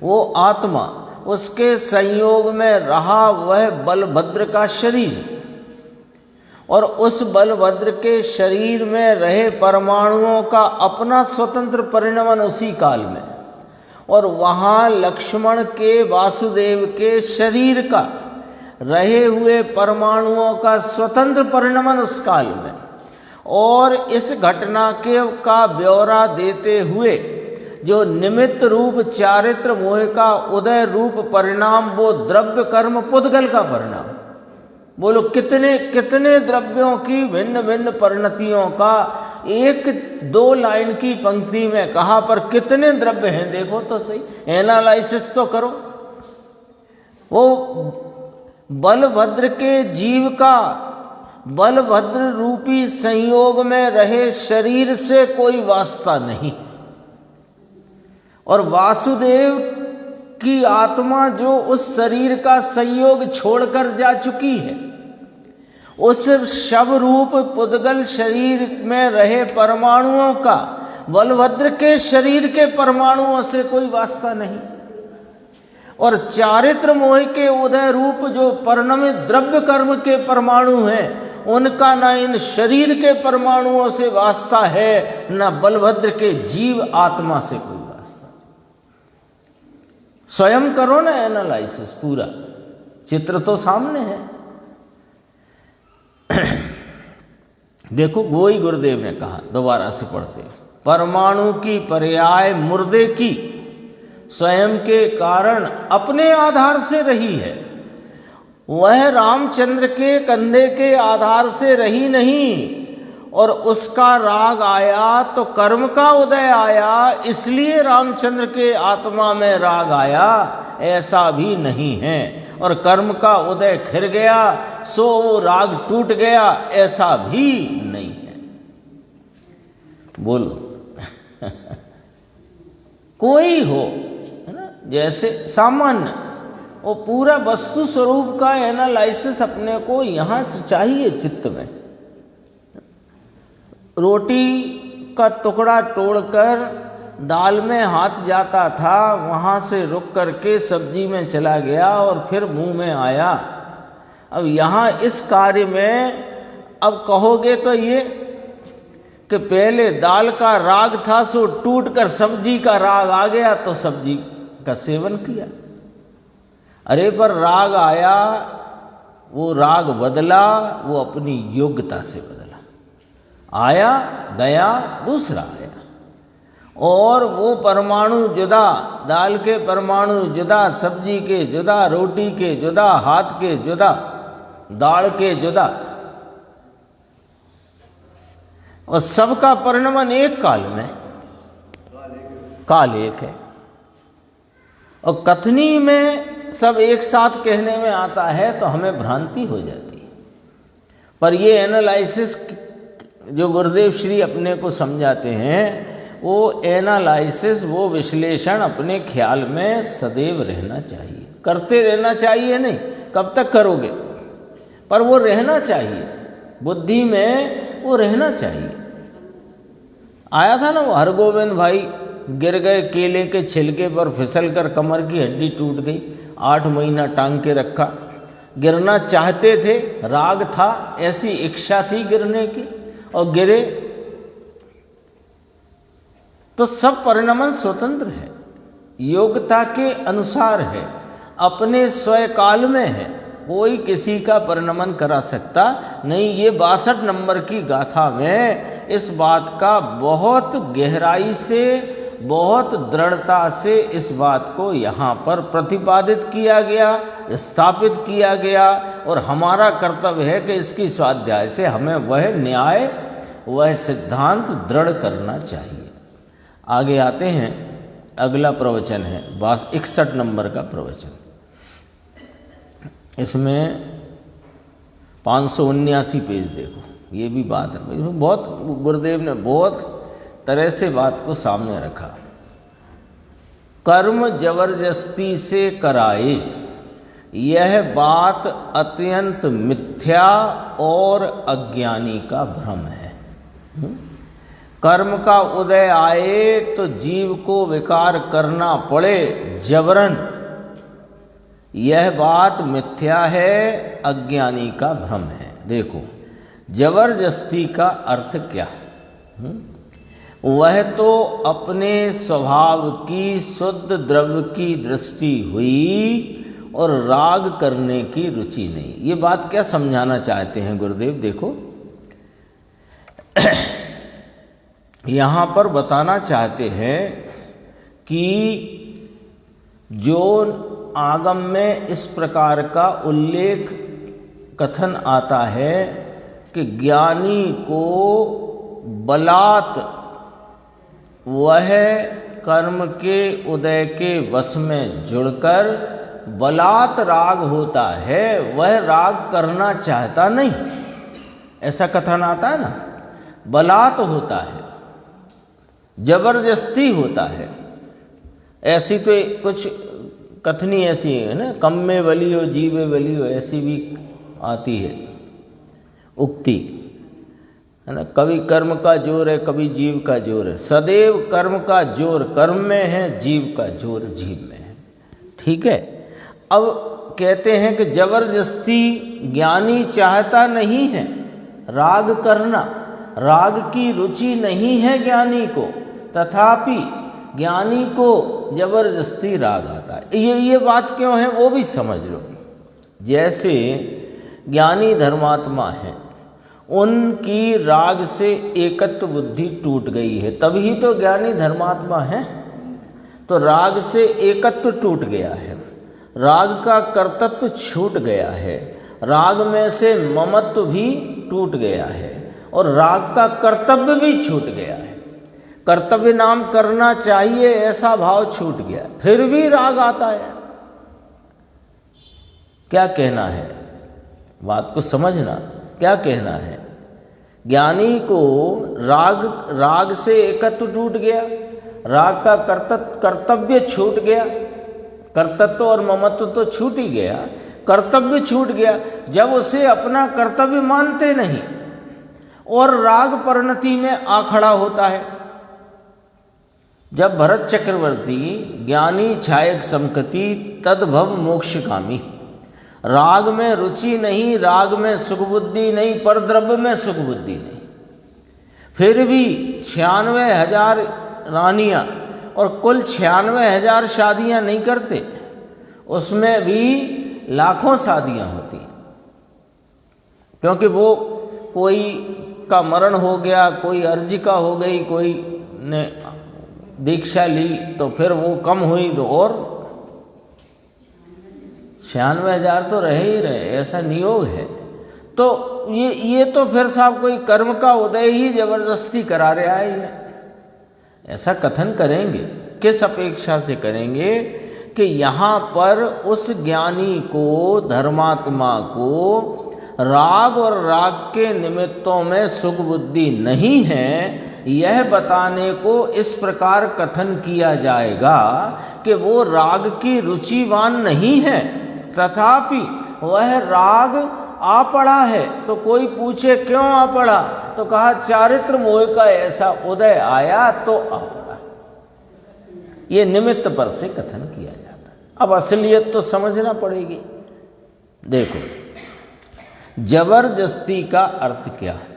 वो आत्मा, उसके संयोग में रहा वह बलभद्र का शरीर, और उस बलभद्र के शरीर में रहे परमाणुओं का अपना स्वतंत्र परिणमन उसी काल में, और वहाँ लक्ष्मण के वासुदेव के शरीर का रहे हुए परमाणुओं का स्वतंत्र परिणमन उस काल में। और इस घटना का ब्यौरा देते हुए जो निमित्त रूप चारित्र मोह का उदय रूप परिणाम, वो द्रव्य कर्म पुद्गल का परिणाम। बोलो कितने कितने द्रव्यों की भिन्न भिन्न परिणतियों का 1-2 लाइन की पंक्ति में कहा, पर कितने द्रव्य हैं देखो तो सही, एनालिसिस तो करो। वो बलभद्र के जीव का बलभद्र रूपी संयोग में रहे शरीर से कोई वास्ता नहीं, और वासुदेव की आत्मा जो उस शरीर का संयोग छोड़कर जा चुकी है, उस शव रूप पुद्गल शरीर में रहे परमाणुओं का बलभद्र के शरीर के परमाणुओं से कोई वास्ता नहीं। और चारित्र मोह के उदय रूप जो परिणमित द्रव्य कर्म के परमाणु हैं, उनका न इन शरीर के परमाणुओं से वास्ता है, न बलभद्र के जीव आत्मा से कोई वास्ता। स्वयं करो ना एनालिसिस, पूरा चित्र तो सामने है। देखो वही गुरुदेव ने कहा, दोबारा से पढ़ते, परमाणु की पर्याय मुर्दे की स्वयं के कारण अपने आधार से रही है, वह रामचंद्र के कंधे के आधार से रही नहीं। और उसका राग आया तो कर्म का उदय आया, इसलिए रामचंद्र के आत्मा में राग आया, ऐसा भी नहीं है। और कर्म का उदय खिर गया सो वो राग टूट गया, ऐसा भी नहीं है। बोलो कोई हो, है ना, जैसे सामान्य वो पूरा वस्तु स्वरूप का एनालिसिस अपने को यहाँ चाहिए चित्त में। रोटी का टुकड़ा तोड़कर दाल में हाथ जाता था, वहाँ से रुक करके सब्जी में चला गया और फिर मुंह में आया। अब यहाँ इस कार्य में अब कहोगे तो ये कि पहले दाल का राग था सो टूट कर सब्जी का राग आ गया तो सब्जी का सेवन किया। अरे पर राग आया, वो राग बदला, वो अपनी योग्यता से बदला, आया गया दूसरा आया। और वो परमाणु जुदा, दाल के परमाणु जुदा, सब्जी के जुदा, रोटी के जुदा, हाथ के जुदा, दाल के जुदा, और सबका परिणमन एक काल में, काल एक है। और कथनी में सब एक साथ कहने में आता है तो हमें भ्रांति हो जाती है। पर ये एनालिसिस जो गुरुदेव श्री अपने को समझाते हैं, वो एनालिसिस, वो विश्लेषण अपने ख्याल में सदैव रहना चाहिए, करते रहना चाहिए। नहीं कब तक करोगे, पर वो रहना चाहिए, बुद्धि में वो रहना चाहिए। आया था ना वो हरगोविंद भाई, गिर गए केले के छिलके पर, फिसल कर कमर की हड्डी टूट गई, 8 महीना टांग के रखा, गिरना चाहते थे, राग था, ऐसी इच्छा थी गिरने की और गिरे। तो सब परिणमन स्वतंत्र है, योग्यता के अनुसार है, अपने स्वयं काल में है, कोई किसी का परिणमन करा सकता नहीं। ये 62 नंबर की गाथा में इस बात का बहुत गहराई से, बहुत दृढ़ता से इस बात को यहाँ पर प्रतिपादित किया गया, स्थापित किया गया। और हमारा कर्तव्य है कि इसकी स्वाध्याय से हमें वह न्याय, वह सिद्धांत दृढ़ करना चाहिए। आगे आते हैं, अगला प्रवचन है 61 नंबर का प्रवचन। इसमें 579 पेज देखो, ये भी बात है। इसमें बहुत गुरुदेव ने बहुत तरह से बात को सामने रखा। कर्म जबरदस्ती से कराए, यह बात अत्यंत मिथ्या और अज्ञानी का भ्रम है। कर्म का उदय आए तो जीव को विकार करना पड़े जबरन, यह बात मिथ्या है, अज्ञानी का भ्रम है। देखो, जबरदस्ती का अर्थ क्या? वह तो अपने स्वभाव की शुद्ध द्रव्य की दृष्टि हुई और राग करने की रुचि नहीं। ये बात क्या समझाना चाहते हैं गुरुदेव? देखो, यहाँ पर बताना चाहते हैं कि जो आगम में इस प्रकार का उल्लेख, कथन आता है कि ज्ञानी को बलात् वह कर्म के उदय के वश में जुड़कर बलात् राग होता है, वह राग करना चाहता नहीं। ऐसा कथन आता है ना, बलात् होता है, जबरदस्ती होता है। ऐसी तो कुछ कथनी ऐसी है ना, कम में बली हो जीवे बली हो, ऐसी भी आती है उक्ति, है ना। कभी कर्म का जोर है, कभी जीव का जोर है। सदैव कर्म का जोर कर्म में है, जीव का जोर जीव में है। ठीक है। अब कहते हैं कि जबरदस्ती ज्ञानी चाहता नहीं है राग करना, राग की रुचि नहीं है ज्ञानी को, तथापि ज्ञानी को जबरदस्ती राग आता है। ये बात क्यों है वो भी समझ लो। जैसे ज्ञानी धर्मात्मा हैं, उनकी राग से एकत्व बुद्धि टूट गई है, तभी तो ज्ञानी धर्मात्मा हैं। तो राग से एकत्व टूट गया है, राग का कर्तृत्व छूट गया है, राग में से ममत्व भी टूट गया है और राग का कर्तव्य भी छूट गया है। कर्तव्य नाम करना चाहिए ऐसा भाव छूट गया, फिर भी राग आता है। क्या कहना है? बात को समझना, क्या कहना है? ज्ञानी को राग से एकत्व टूट गया, राग का कर्तव्य छूट गया, कर्तव्य और ममत्व तो छूट ही गया, कर्तव्य छूट गया। जब उसे अपना कर्तव्य मानते नहीं और राग परिणति में आ खड़ा होता है। जब भरत चक्रवर्ती ज्ञानी छायक संकति तद्भव मोक्षकामी, राग में रुचि नहीं, राग में सुख बुद्धि नहीं, पर द्रव्य में सुख बुद्धि नहीं, फिर भी 96,000 रानियां और कुल 96,000 शादियां नहीं करते, उसमें भी लाखों शादियां होती हैं। क्योंकि वो कोई का मरण हो गया, कोई अर्जी का हो गई, कोई ने दीक्षा ली तो फिर वो कम हुई तो और 96,000 तो रहे ही रहे, ऐसा नियोग है। तो ये तो फिर साहब कोई कर्म का उदय ही जबरदस्ती करा रहा है। ऐसा कथन करेंगे, किस अपेक्षा से करेंगे कि यहाँ पर उस ज्ञानी को, धर्मात्मा को राग और राग के निमित्तों में सुख बुद्धि नहीं है, यह बताने को इस प्रकार कथन किया जाएगा कि वो राग की रुचिवान नहीं है, तथापि वह राग आ पड़ा है। तो कोई पूछे क्यों आ पड़ा, तो कहा चारित्र मोह का ऐसा उदय आया तो आ पड़ा। ये निमित्त पर से कथन किया जाता है। अब असलियत तो समझना पड़ेगी। देखो, जबरदस्ती का अर्थ क्या है?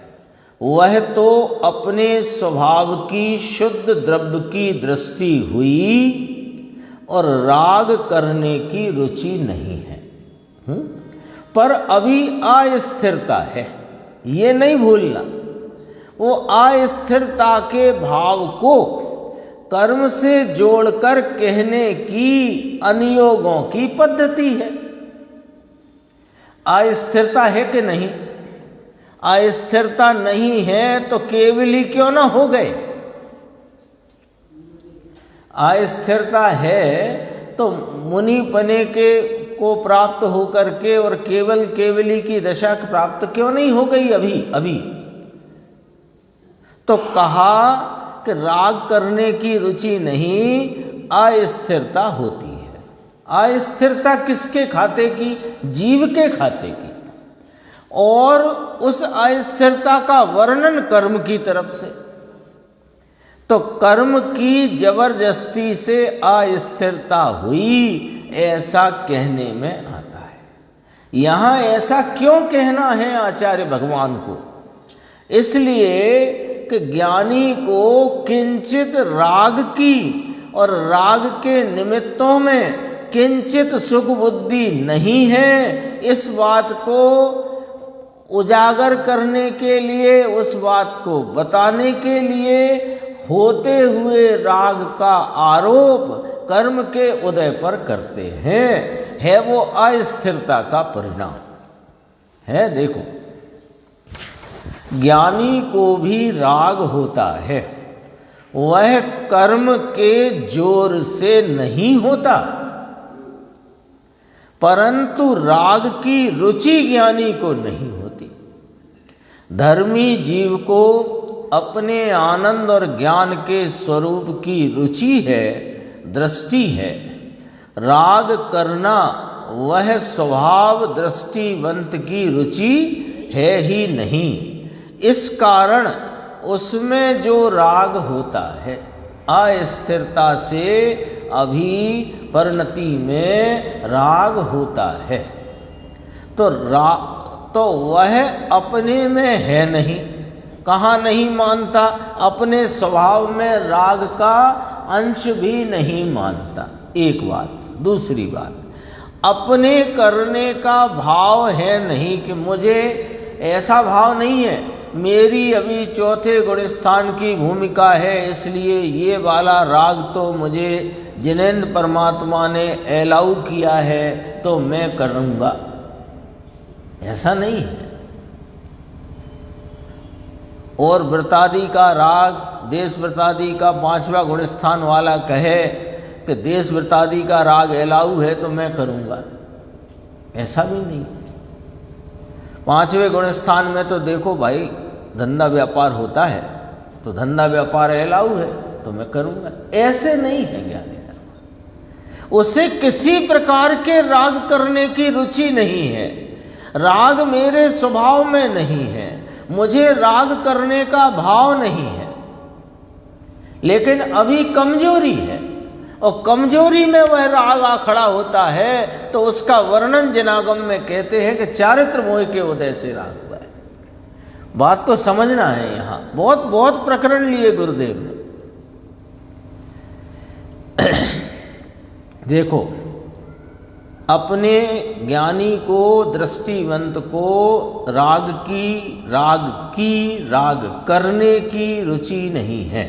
वह तो अपने स्वभाव की शुद्ध द्रव्य की दृष्टि हुई और राग करने की रुचि नहीं है। पर अभी अस्थिरता है, ये नहीं भूलना। वो अस्थिरता के भाव को कर्म से जोड़कर कहने की अनुयोगों की पद्धति है। अस्थिरता है कि नहीं? अस्थिरता नहीं है तो केवली क्यों ना हो गए? अस्थिरता है तो मुनिपने के को प्राप्त होकर के और केवल केवली की दशा प्राप्त क्यों नहीं हो गई अभी? तो कहा कि राग करने की रुचि नहीं, अस्थिरता होती है। अस्थिरता किसके खाते की? जीव के खाते की। और उस अस्थिरता का वर्णन कर्म की तरफ से। तो कर्म की जबरदस्ती से अस्थिरता हुई, ऐसा कहने में आता है। यहाँ ऐसा क्यों कहना है आचार्य भगवान को? इसलिए कि ज्ञानी को किंचित राग की और राग के निमित्तों में किंचित सुख बुद्धि नहीं है, इस बात को उजागर करने के लिए, उस बात को बताने के लिए होते हुए राग का आरोप कर्म के उदय पर करते हैं। है वो अस्थिरता का परिणाम है। देखो, ज्ञानी को भी राग होता है, वह कर्म के जोर से नहीं होता, परंतु राग की रुचि ज्ञानी को नहीं होती। धर्मी जीव को अपने आनंद और ज्ञान के स्वरूप की रुचि है, दृष्टि है। राग करना वह स्वभाव दृष्टिवंत की रुचि है ही नहीं। इस कारण उसमें जो राग होता है, अस्थिरता से अभी परिणति में राग होता है, तो वह अपने में है नहीं। कहाँ नहीं मानता? अपने स्वभाव में राग का अंश भी नहीं मानता। एक बात। दूसरी बात, अपने करने का भाव है नहीं कि मुझे, ऐसा भाव नहीं है मेरी अभी चौथे गुण स्थान की भूमिका है, इसलिए ये वाला राग तो मुझे जिनेंद्र परमात्मा ने अलाउ किया है तो मैं करूँगा, ऐसा नहीं है। और वृतादि का राग, देश वृतादि का 5वां गुण स्थान वाला कहे कि देश वृतादि का राग अलाउ है तो मैं करूँगा, ऐसा भी नहीं। 5वें गुण स्थान में तो देखो भाई, धंधा व्यापार होता है तो धंधा व्यापार अलाउ है तो मैं करूँगा, ऐसे नहीं है ज्ञानी धर्म। उसे किसी प्रकार के राग करने की रुचि नहीं है। राग मेरे स्वभाव में नहीं है, मुझे राग करने का भाव नहीं है, लेकिन अभी कमजोरी है और कमजोरी में वह राग आ खड़ा होता है, तो उसका वर्णन जिनागम में कहते हैं कि चारित्र मोह के उदय से राग हुआ है। बात को समझना है। यहाँ बहुत बहुत प्रकरण लिए गुरुदेव ने। देखो, अपने ज्ञानी को, दृष्टिवंत को राग करने की रुचि नहीं है।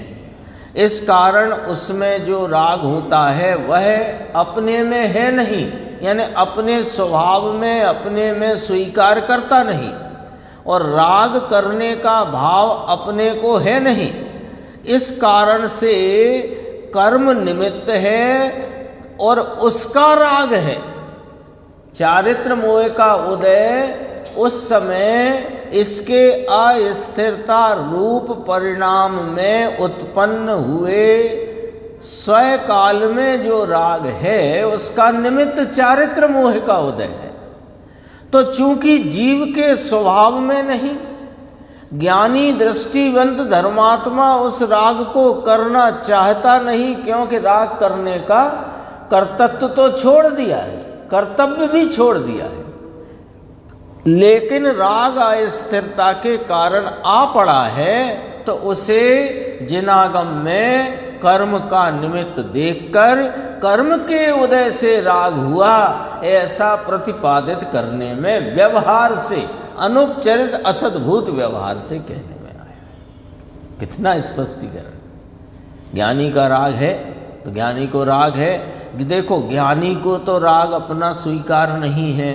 इस कारण उसमें जो राग होता है वह अपने में है नहीं, यानी अपने स्वभाव में, अपने में स्वीकार करता नहीं, और राग करने का भाव अपने को है नहीं। इस कारण से कर्म निमित्त है और उसका राग है। चारित्र मोह का उदय उस समय इसके अस्थिरता रूप परिणाम में उत्पन्न हुए स्वयं काल में जो राग है उसका निमित्त चारित्र मोह का उदय है। तो चूंकि जीव के स्वभाव में नहीं, ज्ञानी दृष्टिवंत धर्मात्मा उस राग को करना चाहता नहीं, क्योंकि राग करने का कर्तृत्व तो छोड़ दिया है, कर्तव्य भी छोड़ दिया है। लेकिन राग अस्थिरता के कारण आ पड़ा है, तो उसे जिनागम में कर्म का निमित्त देखकर कर्म के उदय से राग हुआ, ऐसा प्रतिपादित करने में व्यवहार से, अनुपचरित असद्भूत व्यवहार से कहने में आया। कितना स्पष्टीकरण। ज्ञानी का राग है तो ज्ञानी को राग है। देखो, ज्ञानी को तो राग अपना स्वीकार नहीं है,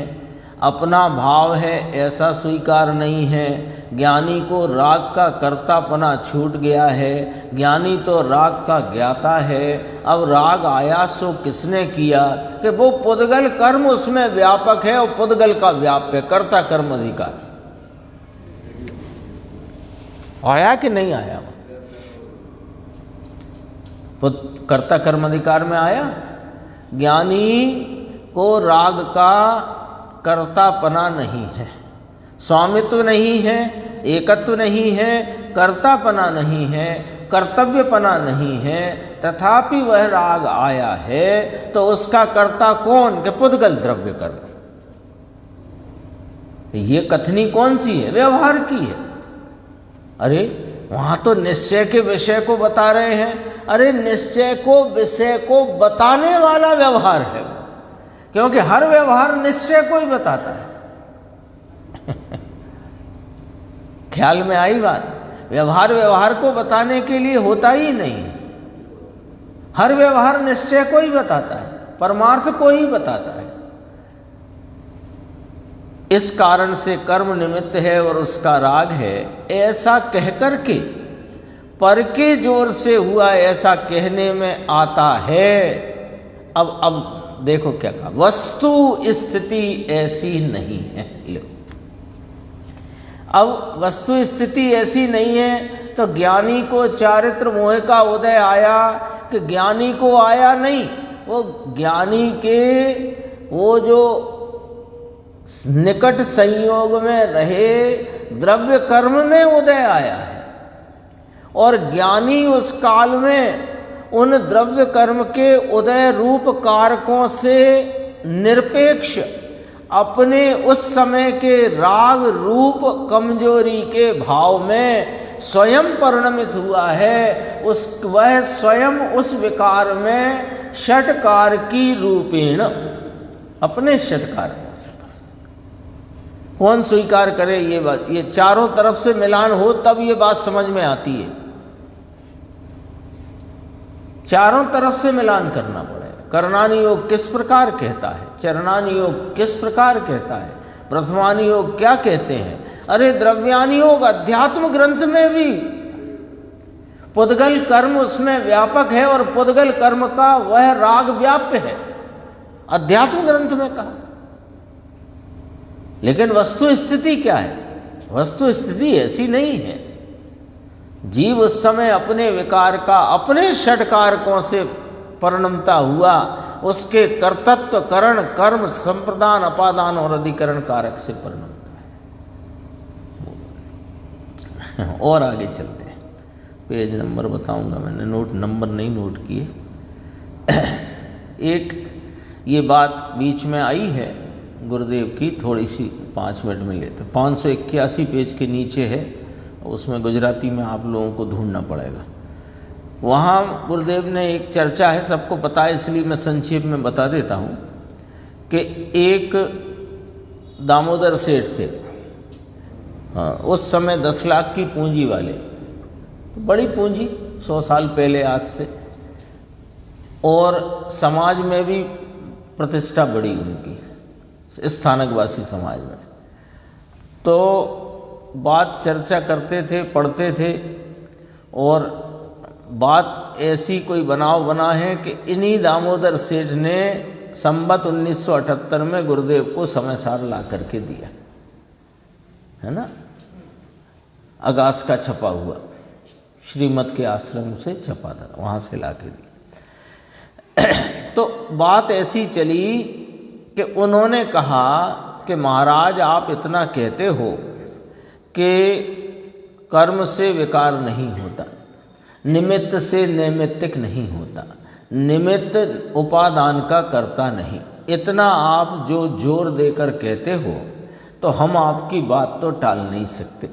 अपना भाव है ऐसा स्वीकार नहीं है। ज्ञानी को राग का कर्तापना छूट गया है, ज्ञानी तो राग का ज्ञाता है। अब राग आया सो किसने किया, कि वो पुद्गल कर्म उसमें व्यापक है, और पुद्गल का व्याप्य कर्ता कर्म अधिकार आया कि नहीं आया? कर्ता कर्म अधिकार में आया। ज्ञानी को राग का कर्तापना नहीं है, स्वामित्व नहीं है, एकत्व नहीं है, कर्तापना नहीं है, कर्तव्यपना नहीं है, तथापि वह राग आया है, तो उसका कर्ता कौन? कि पुद्गल द्रव्य कर्म। ये कथनी कौन सी है? व्यवहार की है। अरे वहां तो निश्चय के विषय को बता रहे हैं। अरे निश्चय को विषय को बताने वाला व्यवहार है, क्योंकि हर व्यवहार निश्चय को ही बताता है। ख्याल में आई बात? व्यवहार व्यवहार को बताने के लिए होता ही नहीं है। हर व्यवहार निश्चय को ही बताता है, परमार्थ को ही बताता है। इस कारण से कर्म निमित्त है और उसका राग है, ऐसा कहकर के पर के जोर से हुआ ऐसा कहने में आता है। अब देखो क्या कहा, वस्तु स्थिति ऐसी नहीं है। लो, अब वस्तु स्थिति ऐसी नहीं है, तो ज्ञानी को चारित्र मोह का उदय आया कि ज्ञानी को आया नहीं? वो ज्ञानी के वो जो निकट संयोग में रहे द्रव्य कर्म में उदय आया है, और ज्ञानी उस काल में उन द्रव्य कर्म के उदय रूप कारकों से निरपेक्ष अपने उस समय के राग रूप कमजोरी के भाव में स्वयं परिणमित हुआ है। वह स्वयं उस विकार में षटकार की रूपेण अपने षटकार में कौन स्वीकार करे ये बात? ये चारों तरफ से मिलान हो तब ये बात समझ में आती है। चारों तरफ से मिलान करना पड़ेगा। करणानि योग किस प्रकार कहता है, चरणानि योग किस प्रकार कहता है, प्रथमानि योग क्या कहते हैं? अरे द्रव्यानि योग अध्यात्म ग्रंथ में भी पुद्गल कर्म उसमें व्यापक है, और पुद्गल कर्म का वह राग व्याप्य है, अध्यात्म ग्रंथ में कहा। लेकिन वस्तु स्थिति क्या है? वस्तु स्थिति ऐसी नहीं है। जीव उस समय अपने विकार का अपने षटकारकों से परिणमता हुआ, उसके कर्तत्व करण कर्म संप्रदान अपादान और अधिकरण कारक से परिणमता है। और आगे चलते हैं, पेज नंबर बताऊंगा, मैंने नंबर नहीं नोट किए। एक ये बात बीच में आई है गुरुदेव की, थोड़ी सी 5 मिनट में लेते। 581 पेज के नीचे है, उसमें गुजराती में आप लोगों को ढूंढना पड़ेगा। वहाँ गुरुदेव ने एक चर्चा है, सबको पता है इसलिए मैं संक्षेप में बता देता हूँ कि एक दामोदर सेठ थे, हाँ, उस समय 10 लाख की पूंजी वाले, बड़ी पूंजी 100 साल पहले आज से, और समाज में भी प्रतिष्ठा बड़ी उनकी, स्थानकवासी समाज में। तो बात चर्चा करते थे, पढ़ते थे, और बात ऐसी कोई बनाव बना है कि इन्हीं दामोदर सेठ ने संवत 1978 में गुरुदेव को समयसार ला करके दिया, है ना, अगास का छपा हुआ, श्रीमत के आश्रम से छपा था, वहाँ से ला के दिया। तो बात ऐसी चली कि उन्होंने कहा कि महाराज आप इतना कहते हो कि कर्म से विकार नहीं होता, निमित्त से नैमित्तिक नहीं होता, निमित्त उपादान का करता नहीं, इतना आप जो जोर देकर कहते हो, तो हम आपकी बात तो टाल नहीं सकते,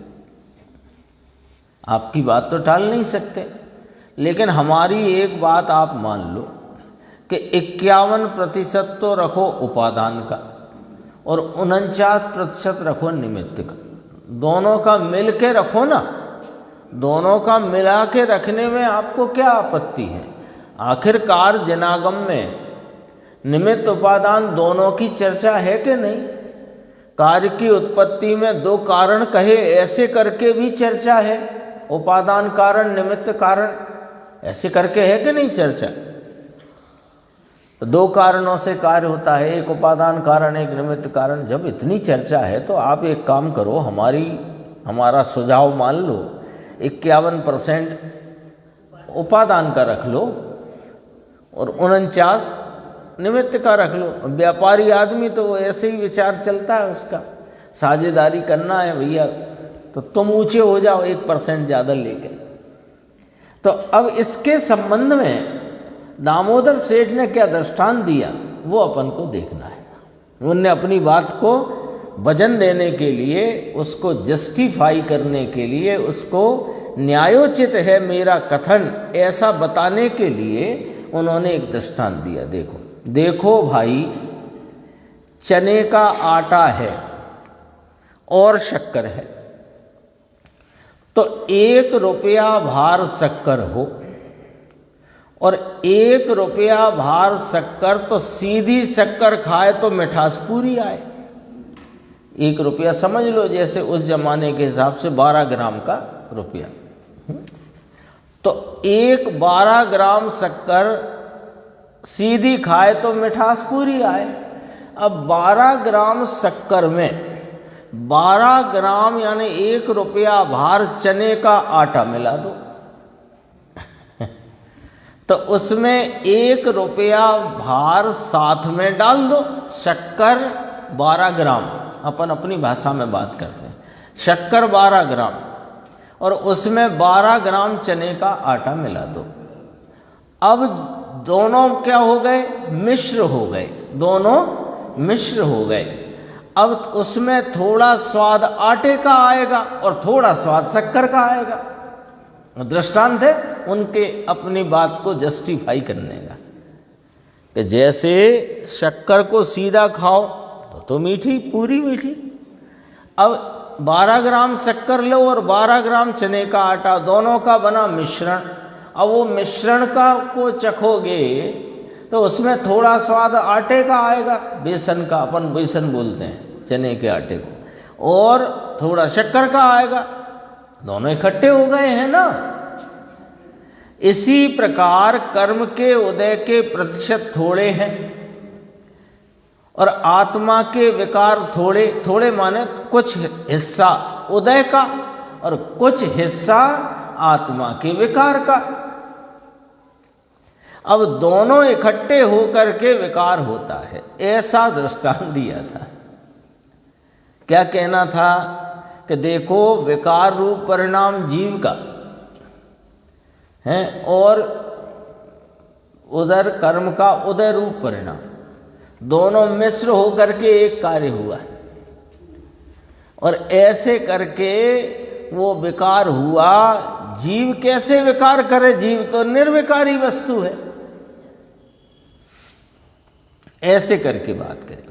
आपकी बात तो टाल नहीं सकते, लेकिन हमारी एक बात आप मान लो कि 51% तो रखो उपादान का और 49% रखो निमित्त का। दोनों का मिल के रखो ना, दोनों का मिला के रखने में आपको क्या आपत्ति है? आखिरकार जनागम में निमित्त उपादान दोनों की चर्चा है कि नहीं? कार्य की उत्पत्ति में दो कारण कहे, ऐसे करके भी चर्चा है, उपादान कारण निमित्त कारण, ऐसे करके है कि नहीं चर्चा? तो दो कारणों से कार्य होता है, एक उपादान कारण एक निमित्त कारण। जब इतनी चर्चा है तो आप एक काम करो, हमारा सुझाव मान लो 51% उपादान का रख लो और 49 निमित्त का रख लो। व्यापारी आदमी तो वो ऐसे ही विचार चलता है उसका, साझेदारी करना है भैया, तो तुम ऊंचे हो जाओ 1% ज़्यादा लेके। तो अब इसके संबंध में दामोदर सेठ ने क्या दृष्टांत दिया वो अपन को देखना है। उनने अपनी बात को वजन देने के लिए, उसको जस्टिफाई करने के लिए, उसको न्यायोचित है मेरा कथन ऐसा बताने के लिए उन्होंने एक दृष्टांत दिया। देखो भाई, चने का आटा है और शक्कर है, तो 1 रुपया भार शक्कर हो और 1 रुपया भार शक्कर, तो सीधी शक्कर खाए तो मिठास पूरी आए। 1 रुपया समझ लो जैसे उस जमाने के हिसाब से 12 ग्राम का रुपया, तो 12 ग्राम शक्कर सीधी खाए तो मिठास पूरी आए। अब 12 ग्राम शक्कर में 12 ग्राम यानी 1 रुपया भार चने का आटा मिला दो तो उसमें 1 रुपया भार साथ में डाल दो। शक्कर 12 ग्राम, अपन अपनी भाषा में बात करते हैं, शक्कर 12 ग्राम और उसमें 12 ग्राम चने का आटा मिला दो। अब दोनों क्या हो गए? मिश्र हो गए, दोनों मिश्र हो गए। अब उसमें थोड़ा स्वाद आटे का आएगा और थोड़ा स्वाद शक्कर का आएगा। दृष्टांत है उनके अपनी बात को जस्टिफाई करने का कि जैसे शक्कर को सीधा खाओ तो मीठी, पूरी मीठी। अब 12 ग्राम शक्कर लो और 12 ग्राम चने का आटा, दोनों का बना मिश्रण। अब वो मिश्रण का को चखोगे तो उसमें थोड़ा स्वाद आटे का आएगा, बेसन का, अपन बेसन बोलते हैं चने के आटे को, और थोड़ा शक्कर का आएगा, दोनों इकट्ठे हो गए हैं ना। इसी प्रकार कर्म के उदय के प्रतिशत थोड़े हैं और आत्मा के विकार थोड़े, थोड़े माने कुछ हिस्सा उदय का और कुछ हिस्सा आत्मा के विकार का। अब दोनों इकट्ठे होकर के विकार होता है, ऐसा दृष्टांत दिया था। क्या कहना था कि देखो विकार रूप परिणाम जीव का है और उधर कर्म का उदय रूप परिणाम, दोनों मिश्र होकर के एक कार्य हुआ और ऐसे करके वो विकार हुआ। जीव कैसे विकार करे? जीव तो निर्विकारी वस्तु है। ऐसे करके बात करें।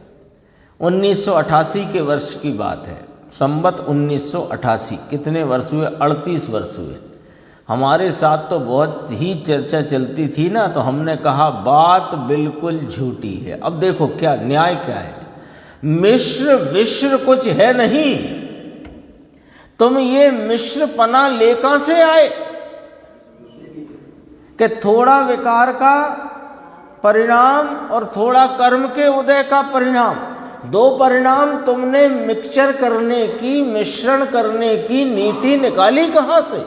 1988 के वर्ष की बात है, संवत 1988। कितने वर्ष हुए? 38 वर्ष हुए। हमारे साथ तो बहुत ही चर्चा चलती थी ना, तो हमने कहा बात बिल्कुल झूठी है। अब देखो क्या न्याय क्या है, मिश्र विश्र कुछ है नहीं। तुम ये मिश्रपना ले कहां से आए कि थोड़ा विकार का परिणाम और थोड़ा कर्म के उदय का परिणाम, दो परिणाम तुमने मिक्सचर करने की, मिश्रण करने की नीति निकाली कहां से?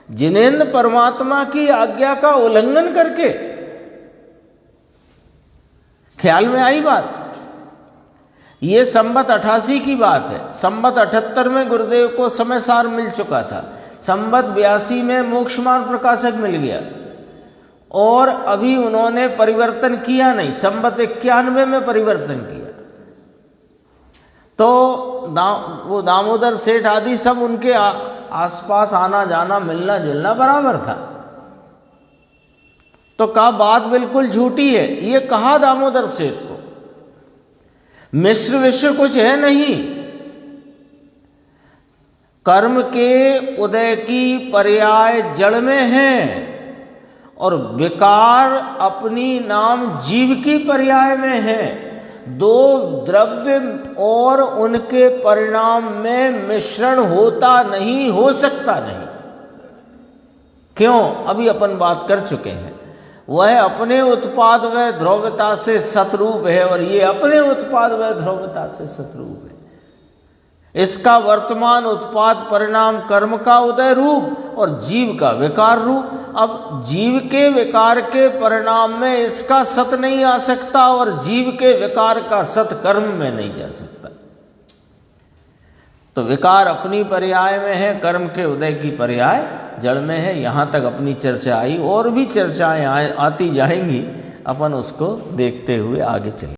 जिनेंद्र परमात्मा की आज्ञा का उल्लंघन करके। ख्याल में आई बात? ये संवत 88 की बात है। संवत 78 में गुरुदेव को समय सार मिल चुका था। संवत 82 में मोक्षमार्ग प्रकाशक मिल गया और अभी उन्होंने परिवर्तन किया नहीं। संवत 91 में परिवर्तन किया। तो वो दामोदर सेठ आदि सब उनके आसपास आना जाना मिलना जुलना बराबर था। तो कहा बात बिल्कुल झूठी है। ये कहा दामोदर सेठ को, मिश्र विश्व कुछ है नहीं। कर्म के उदय की पर्याय जड़ में है और विकार अपनी नाम जीव की पर्याय में है। दो द्रव्य और उनके परिणाम में मिश्रण होता नहीं, हो सकता नहीं। क्यों? अभी अपन बात कर चुके हैं। वह अपने उत्पाद व ध्रुवता से सतरूप है और ये अपने उत्पाद व ध्रुवता से सतरूप है। इसका वर्तमान उत्पाद परिणाम कर्म का उदय रूप और जीव का विकार रूप। अब जीव के विकार के परिणाम में इसका सत नहीं आ सकता और जीव के विकार का सत कर्म में नहीं जा सकता। तो विकार अपनी पर्याय में है, कर्म के उदय की पर्याय जड़ में है। यहाँ तक अपनी चर्चा आई, और भी चर्चाएं आती जाएंगी, अपन उसको देखते हुए आगे चलेंगे।